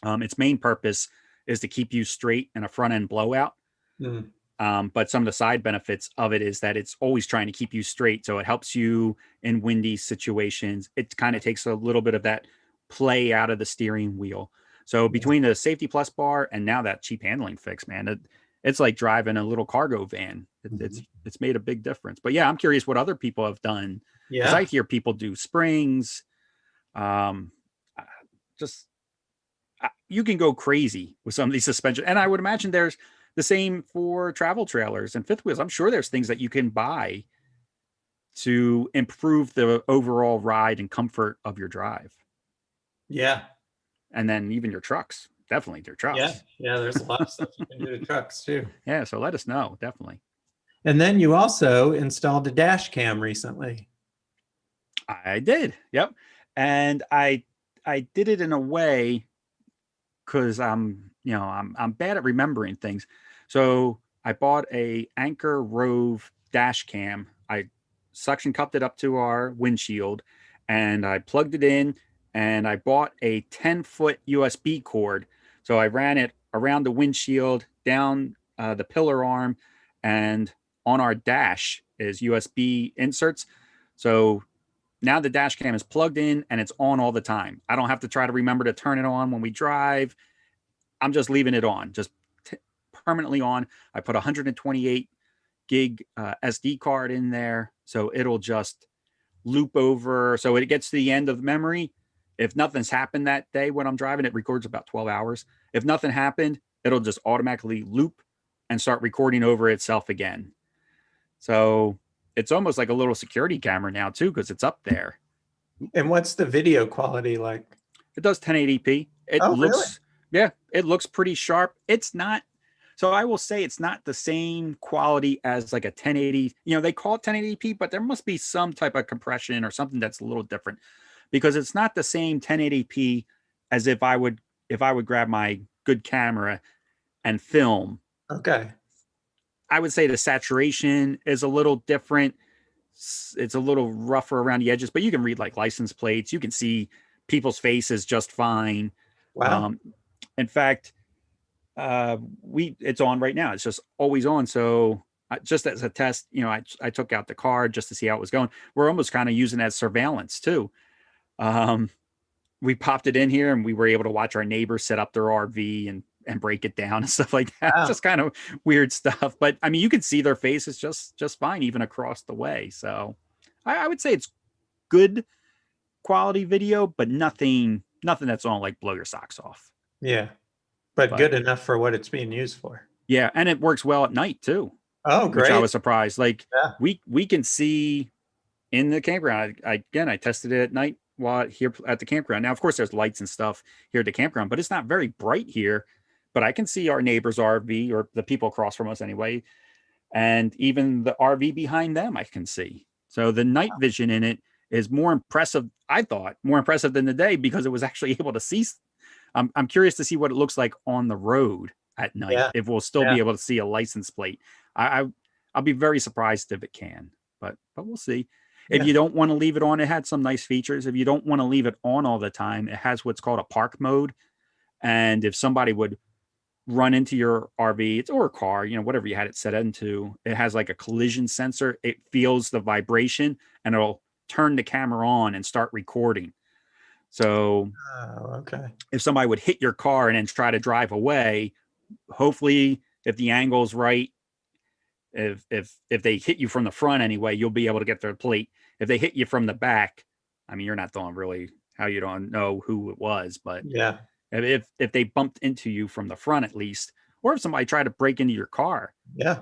Its main purpose is to keep you straight in a front end blowout. But some of the side benefits of it is that it's always trying to keep you straight. So it helps you in windy situations. It kind of takes a little bit of that play out of the steering wheel. So between the safety plus bar and now that cheap handling fix, man, it's like driving a little cargo van. It's made a big difference. But yeah, I'm curious what other people have done. Because I hear people do springs. You can go crazy with some of these suspensions. And I would imagine there's the same for travel trailers and fifth wheels. I'm sure there's things that you can buy to improve the overall ride and comfort of your drive. Yeah. And then even your trucks. definitely do Yeah, trucks. yeah, there's a lot of stuff you can do to trucks too. Yeah, so let us know, definitely. And then you also installed a dash cam recently. I did. Yep. And I did it in a way because I'm bad at remembering things. So I bought a Anchor Rove dash cam. I suction cupped it up to our windshield and I plugged it in, and I bought a 10-foot USB cord. So I ran it around the windshield, down the pillar arm, and on our dash is USB inserts. So now the dash cam is plugged in and it's on all the time. I don't have to try to remember to turn it on when we drive. I'm just leaving it on, just permanently on. I put a 128 gig SD card in there, so it'll just loop over. So it gets to the end of the memory. If nothing's happened that day when I'm driving, it records about 12 hours. If nothing happened, it'll just automatically loop and start recording over itself again. So it's almost like a little security camera now too, because it's up there. And what's the video quality like? It does 1080p. It Oh, really? looks, yeah, it looks pretty sharp. It's not, so I will say it's not the same quality as like a 1080. They call it 1080p, but there must be some type of compression or something that's a little different, because it's not the same 1080p as if I would grab my good camera and film. Okay. I would say the saturation is a little different. It's a little rougher around the edges, but you can read like license plates. You can see people's faces just fine. Wow. Um, in fact, it's on right now. It's just always on. So just as a test, I took out the card just to see how it was going. We're almost kind of using it as surveillance too. Um, we popped it in here and we were able to watch our neighbors set up their RV and break it down and stuff like that. Wow. Just kind of weird stuff. But I mean, you can see their faces just fine, even across the way. So I would say it's good quality video, but nothing that's on like blow your socks off. Yeah. But But good enough for what it's being used for. yeah, and it works well at night too, Oh, which I great. was surprised. Like Yeah. we can see in the campground. I tested it at night while here at the campground. Now, of course, there's lights and stuff here at the campground, but it's not very bright here. But I can see our neighbor's RV, or the people across from us anyway, and even the RV behind them I can see. So the night vision in it is more impressive. I thought more impressive than the day, because it was actually able to see. I'm curious to see what it looks like on the road at night. Yeah. If we'll still Yeah. be able to see a license plate. I'll be very surprised if it can, but we'll see. If Yeah. you don't want to leave it on, it had some nice features. If you don't want to leave it on all the time, it has what's called a park mode. And if somebody would run into your RV or a car, whatever you had it set into, it has like a collision sensor. It feels the vibration and it'll turn the camera on and start recording. So Oh, okay. if somebody would hit your car and then try to drive away, hopefully if the angle's right, if they hit you from the front anyway, you'll be able to get their plate. If they hit you from the back, I mean, you're not doing really how you don't know who it was, but Yeah. if they bumped into you from the front at least, or if somebody tried to break into your car, Yeah.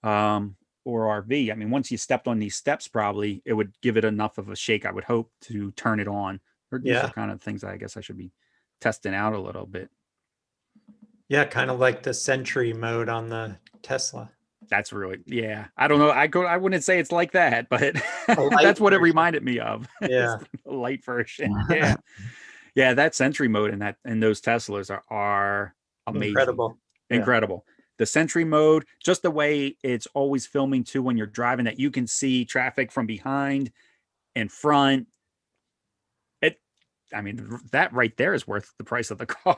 or RV, I mean, once you stepped on these steps, probably it would give it enough of a shake, I would hope, to turn it on. Or these are Yeah. kind of things I guess I should be testing out a little bit. Yeah. Kind of like the Sentry mode on the Tesla. That's really, yeah. I don't know. I wouldn't say it's like that, but A light that's what it version. reminded me of. Yeah. The light version. Yeah. Yeah. That Sentry mode in those Teslas are amazing. Incredible. Yeah. Incredible. The Sentry mode, just the way it's always filming too when you're driving, that you can see traffic from behind and front. I mean, that right there is worth the price of the car.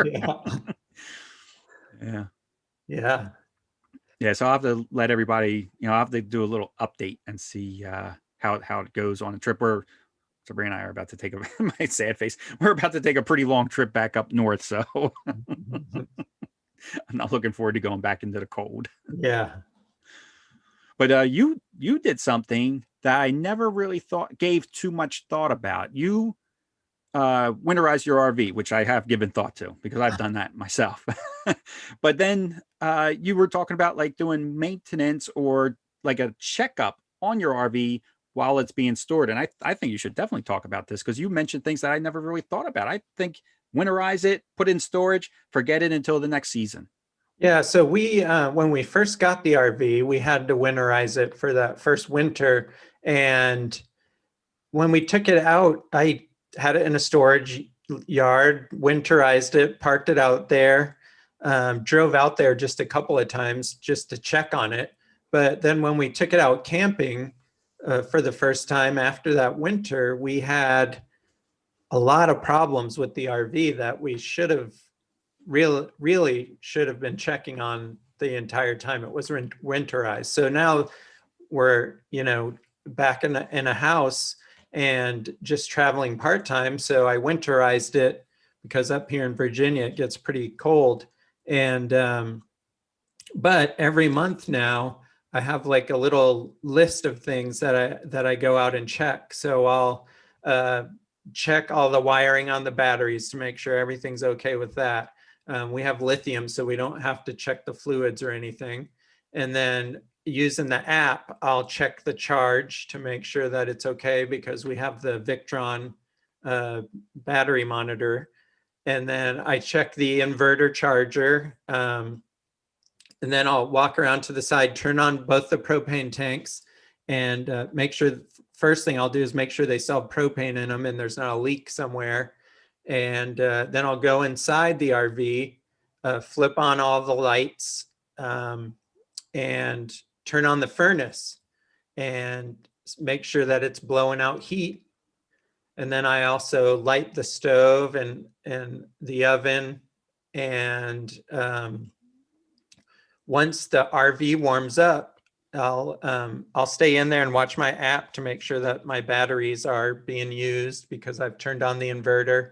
Yeah. Yeah. Yeah. Yeah, so I'll have to let everybody, I'll have to do a little update and see how it goes on a trip. Where Sabrina and I are about to take my sad face. We're about to take a pretty long trip back up north, so I'm not looking forward to going back into the cold. Yeah. But you did something that I never really gave too much thought about. You winterize your RV, which I have given thought to because I've done that myself. But then you were talking about like doing maintenance or like a checkup on your RV while it's being stored. And I think you should definitely talk about this, because you mentioned things that I never really thought about. I think winterize it, put it in storage, forget it until the next season? Yeah, so we when we first got the RV, we had to winterize it for that first winter. And when we took it out, I had it in a storage yard, winterized it, parked it out there, drove out there just a couple of times just to check on it. But then when we took it out camping for the first time after that winter, we had a lot of problems with the RV that we should have really should have been checking on the entire time it was winterized. So now we're, back in a house and just traveling part-time. So I winterized it because up here in Virginia, it gets pretty cold. And, but every month now I have like a little list of things that I go out and check. So I'll, check all the wiring on the batteries to make sure everything's okay with that. We have lithium, so we don't have to check the fluids or anything. And then using the app, I'll check the charge to make sure that it's okay because we have the Victron battery monitor. And then I check the inverter charger. And then I'll walk around to the side, turn on both the propane tanks, and make sure, first thing I'll do is make sure they still have propane in them and there's not a leak somewhere. And then I'll go inside the RV, flip on all the lights, and turn on the furnace and make sure that it's blowing out heat. And then I also light the stove and the oven. And once the RV warms up, I'll stay in there and watch my app to make sure that my batteries are being used because I've turned on the inverter.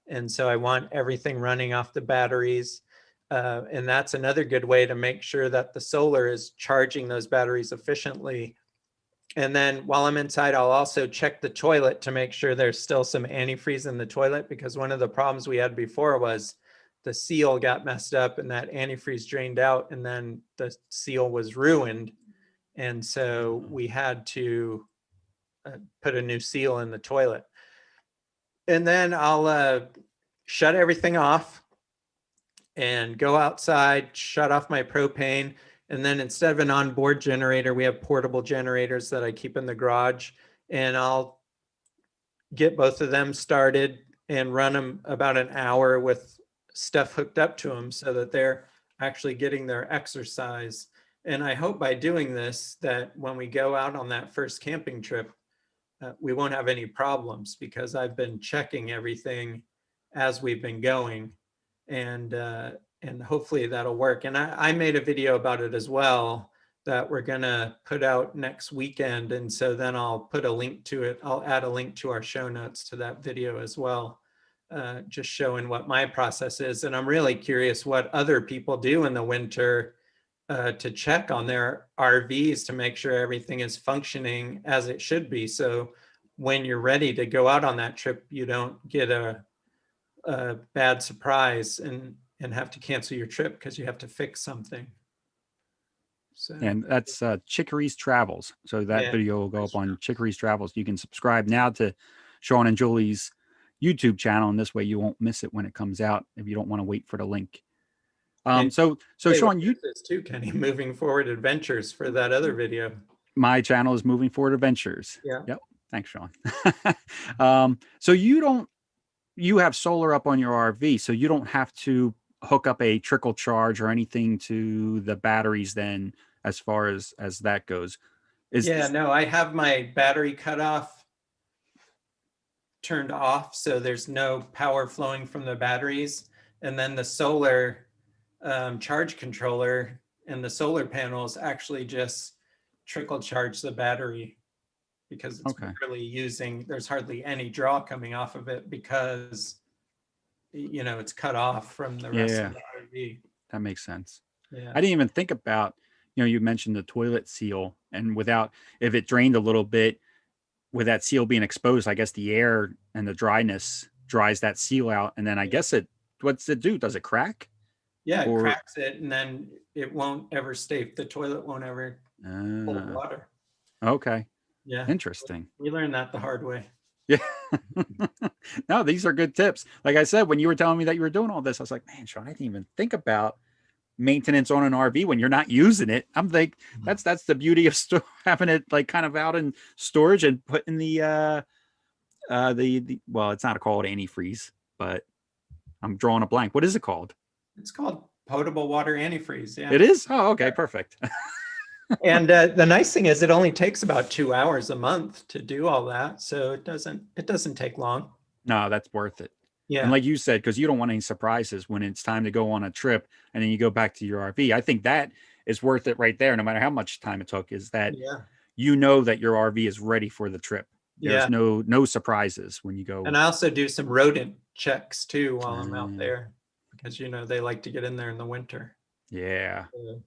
And so I want everything running off the batteries. And that's another good way to make sure that the solar is charging those batteries efficiently. And then while I'm inside, I'll also check the toilet to make sure there's still some antifreeze in the toilet, because one of the problems we had before was the seal got messed up and that antifreeze drained out and then the seal was ruined. And so we had to put a new seal in the toilet. And then I'll shut everything off and go outside, shut off my propane. And then instead of an onboard generator, we have portable generators that I keep in the garage. And I'll get both of them started and run them about an hour with stuff hooked up to them so that they're actually getting their exercise. And I hope by doing this that when we go out on that first camping trip, we won't have any problems because I've been checking everything as we've been going, and hopefully that'll work. And I made a video about it as well that we're gonna put out next weekend. And so then I'll put a link to it. I'll add a link to our show notes to that video as well, just showing what my process is. And I'm really curious what other people do in the winter to check on their RVs to make sure everything is functioning as it should be. So when you're ready to go out on that trip, you don't get a bad surprise and have to cancel your trip because you have to fix something. So, And that's Chicory's Travels. So that yeah, video will go up on Chicory's Travels. You can subscribe now to Sean and Julie's YouTube channel, and this way you won't miss it when it comes out if you don't want to wait for the link. And So Sean, you this too, Kenny, moving forward adventures for that other video. my channel is Moving Forward Adventures. Yeah. Yep. Thanks, Sean. So you have solar up on your RV, so you don't have to hook up a trickle charge or anything to the batteries then, as far as that goes. No, I have my battery cutoff turned off, so there's no power flowing from the batteries. And then the solar charge controller and the solar panels actually just trickle charge the battery because it's really using, there's hardly any draw coming off of it because it's cut off from the rest of the RV. That makes sense. Yeah. I didn't even think about, you mentioned the toilet seal, and if it drained a little bit with that seal being exposed, I guess the air and the dryness dries that seal out. And then I guess what's it do? Does it crack? Yeah, it cracks it, and then it won't ever stay. The toilet won't ever hold water. Okay. Yeah. Interesting. We learned that the hard way. Yeah. No, these are good tips. Like I said, when you were telling me that you were doing all this, I was like, man, Sean, I didn't even think about maintenance on an RV when you're not using it. I'm like, that's the beauty of having it like kind of out in storage and putting the well, it's not called antifreeze, but I'm drawing a blank. What is it called? It's called potable water antifreeze. Yeah. It is? Oh, okay, perfect. And the nice thing is it only takes about 2 hours a month to do all that. So it doesn't take long. No, that's worth it. And Yeah. like you said, because you don't want any surprises when it's time to go on a trip and then you go back to your RV. I think that is worth it right there, no matter how much time it took, is that Yeah. you know that your RV is ready for the trip. There's Yeah. no surprises when you go. And I also do some rodent checks too while I'm out Mm. there because, they like to get in there in the winter. Yeah. So,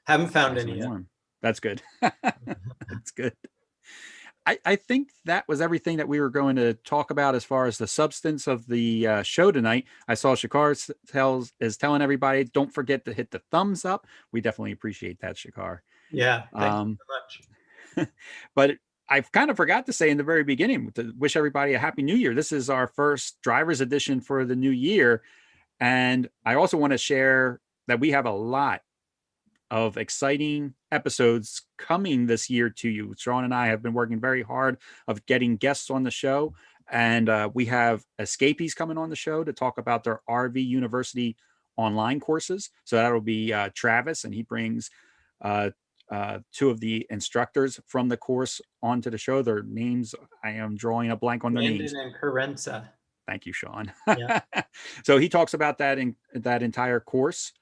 haven't found Nice any and yet. warm. That's good. That's good. I think that was everything that we were going to talk about as far as the substance of the show tonight. I saw Shakar is telling everybody, don't forget to hit the thumbs up. We definitely appreciate that, Shakar. Yeah. Thank you so much. But I kind of forgot to say in the very beginning to wish everybody a happy new year. This is our first driver's edition for the new year. And I also want to share that we have a lot of exciting episodes coming this year to you. Sean and I have been working very hard of getting guests on the show. And we have escapees coming on the show to talk about their RV University online courses. So that'll be Travis, and he brings two of the instructors from the course onto the show. Their names, I am drawing a blank on their names. Landon and Carenza. Thank you, Sean. Yeah. So he talks about that in that entire course.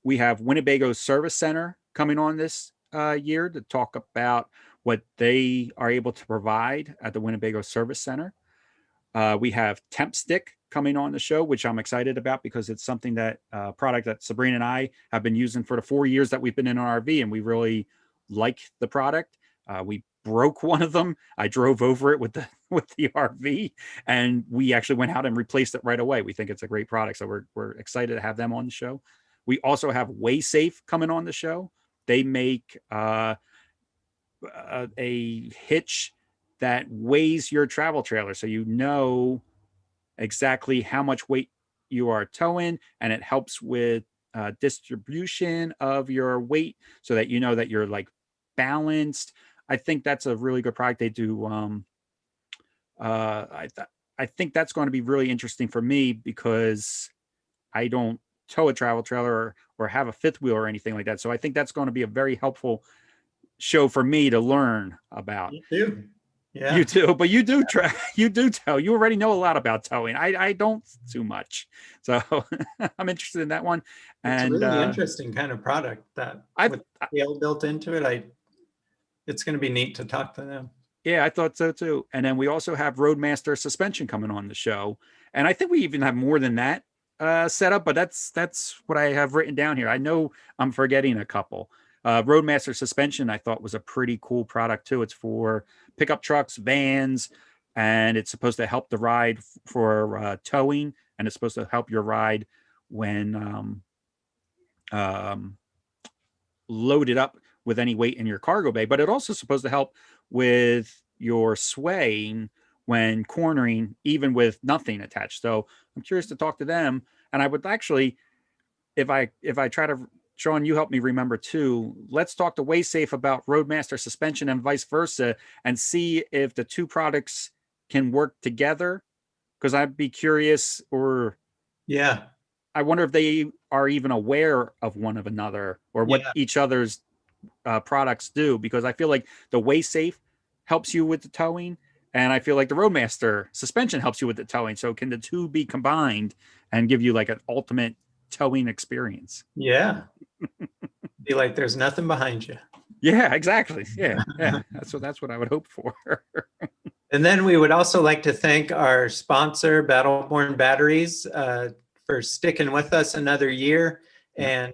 We have Winnebago Service Center coming on this year to talk about what they are able to provide at the Winnebago Service Center. We have Temp Stick coming on the show, which I'm excited about because it's something that product that Sabrina and I have been using for the 4 years that we've been in our RV, and we really like the product. We broke one of them. I drove over it with the RV, and we actually went out and replaced it right away. We think it's a great product, so we're excited to have them on the show. We also have WaySafe coming on the show. They make a hitch that weighs your travel trailer, so you know exactly how much weight you are towing, and it helps with distribution of your weight so that you know that you're like balanced. I think that's a really good product. They do. I think that's going to be really interesting for me because I don't tow a travel trailer or have a fifth wheel or anything like that. So I think that's going to be a very helpful show for me to learn about. You too. Yeah. You too, but you do you do tow. You already know a lot about towing. I don't too much, so I'm interested in that one. It's And a really interesting kind of product that with scale built into it. It's going to be neat to talk to them. Yeah, I thought so too. And then we also have Roadmaster Suspension coming on the show, and I think we even have more than that set up. But that's what I have written down here. I know I'm forgetting a couple. Roadmaster Suspension, I thought, was a pretty cool product too. It's for pickup trucks, vans, and it's supposed to help the ride for towing, and it's supposed to help your ride when loaded up with any weight in your cargo bay. But it also supposed to help with your swaying when cornering, even with nothing attached. So I'm curious to talk to them, and I would actually, if I try to, Sean, you help me remember too. Let's talk to WaySafe about Roadmaster Suspension and vice versa, and see if the two products can work together. Because I'd be curious, or Yeah. I wonder if they are even aware of one of another or what each other's products do. Because I feel like the WaySafe helps you with the towing, and I feel like the Roadmaster Suspension helps you with the towing. So can the two be combined and give you like an ultimate towing experience? Yeah. Be like, there's nothing behind you. Yeah, exactly. Yeah. That's what I would hope for. And then we would also like to thank our sponsor, Battleborn Batteries, for sticking with us another year and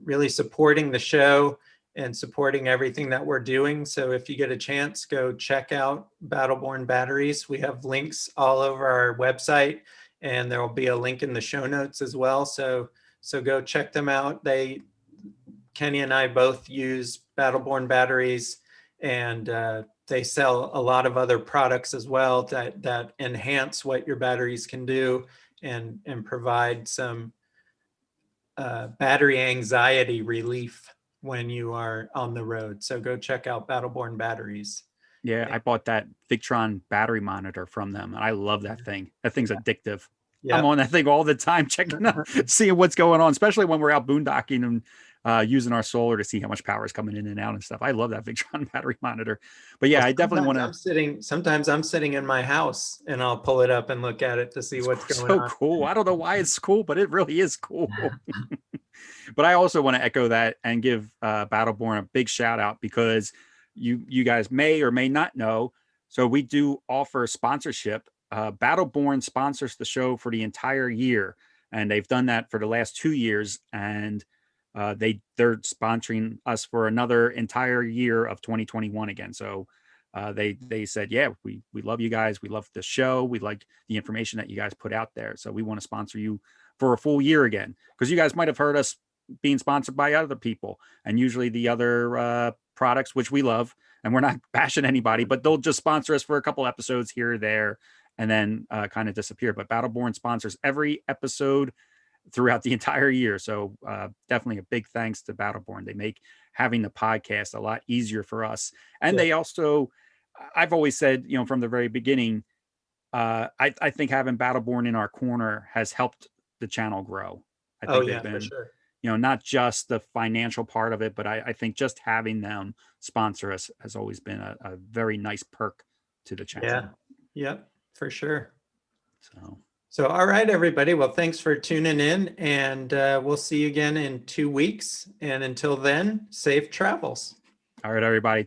really supporting the show and supporting everything that we're doing. So if you get a chance, go check out Battleborn Batteries. We have links all over our website, and there will be a link in the show notes as well. So go check them out. Kenny and I both use Battleborn Batteries, and they sell a lot of other products as well that enhance what your batteries can do and provide some battery anxiety relief when you are on the road. So go check out Battleborn Batteries. Yeah, I bought that Victron battery monitor from them, and I love that thing. That thing's addictive. I'm Yeah. on that thing all the time, checking up, seeing what's going on, especially when we're out boondocking and using our solar to see how much power is coming in and out and stuff. I love that Victron battery monitor. But yeah, Well, I definitely want to. sometimes I'm sitting in my house and I'll pull it up and look at it to see It's what's going so on. cool. I don't know why it's cool, but it really is cool. But I also want to echo that and give Battleborn a big shout out, because you guys may or may not know. So we do offer sponsorship. Battleborn sponsors the show for the entire year, and they've done that for the last 2 years. And they're sponsoring us for another entire year of 2021 again. So they said, yeah, we love you guys. We love the show. We like the information that you guys put out there. So we want to sponsor you for a full year again, because you guys might have heard us being sponsored by other people, and usually the other products, which we love, and we're not bashing anybody, but they'll just sponsor us for a couple episodes here or there and then kind of disappear. But Battleborn sponsors every episode throughout the entire year. So definitely a big thanks to Battleborn. They make having the podcast a lot easier for us. And they also, I've always said, from the very beginning, I think having Battleborn in our corner has helped the channel grow. I think they've been, for sure. not just the financial part of it, but I think just having them sponsor us has always been a very nice perk to the channel. Yeah. Yep, for sure. So, all right, everybody. Well, thanks for tuning in, and we'll see you again in 2 weeks. And until then, safe travels. all right, everybody.